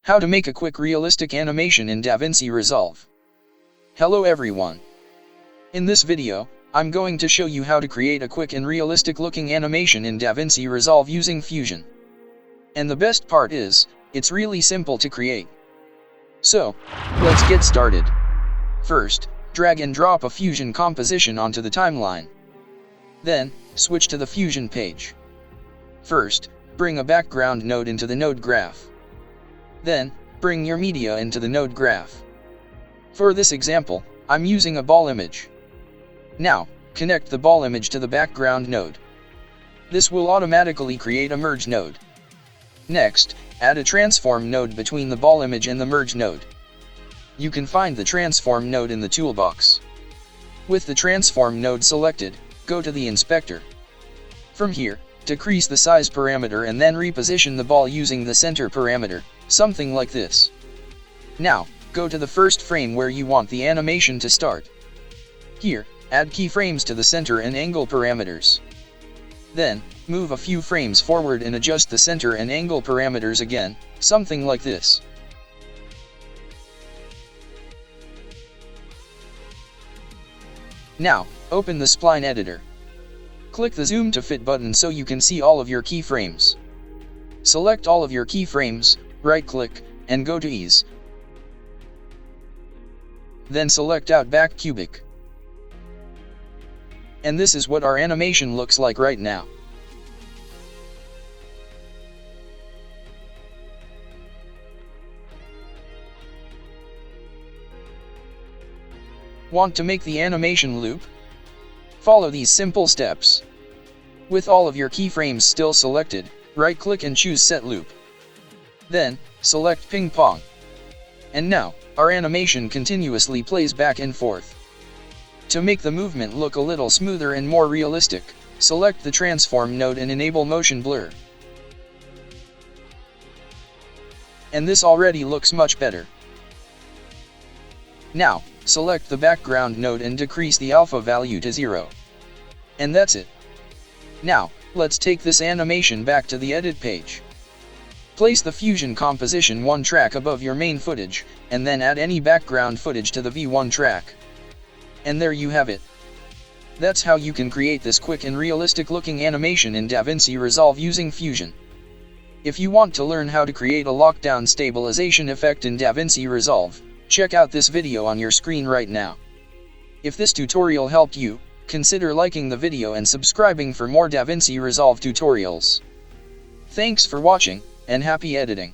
How to make a quick realistic animation in DaVinci Resolve. Hello everyone. In this video, I'm going to show you how to create a quick and realistic looking animation in DaVinci Resolve using Fusion. And the best part is, it's really simple to create. So, let's get started. First, drag and drop a Fusion composition onto the timeline. Then, switch to the Fusion page. First, bring a background node into the node graph. Then, bring your media into the node graph. For this example, I'm using a ball image. Now, connect the ball image to the background node. This will automatically create a merge node. Next, add a transform node between the ball image and the merge node. You can find the transform node in the toolbox. With the transform node selected, go to the inspector. From here, decrease the size parameter and then reposition the ball using the center parameter, something like this. Now, go to the first frame where you want the animation to start. Here, add keyframes to the center and angle parameters. Then, move a few frames forward and adjust the center and angle parameters again, something like this. Now, open the Spline Editor. Click the Zoom to Fit button so you can see all of your keyframes. Select all of your keyframes, right-click, and go to Ease. Then select Outback Cubic. And this is what our animation looks like right now. Want to make the animation loop? Follow these simple steps. With all of your keyframes still selected, right-click and choose Set Loop. Then, select Ping-Pong. And now, our animation continuously plays back and forth. To make the movement look a little smoother and more realistic, select the Transform node and enable Motion Blur. And this already looks much better. Now, select the background node and decrease the alpha value to 0. And that's it. Now, let's take this animation back to the edit page. Place the Fusion composition 1 track above your main footage, and then add any background footage to the V1 track. And there you have it. That's how you can create this quick and realistic looking animation in DaVinci Resolve using Fusion. If you want to learn how to create a lockdown stabilization effect in DaVinci Resolve, check out this video on your screen right now. If this tutorial helped you, consider liking the video and subscribing for more DaVinci Resolve tutorials. Thanks for watching, and happy editing.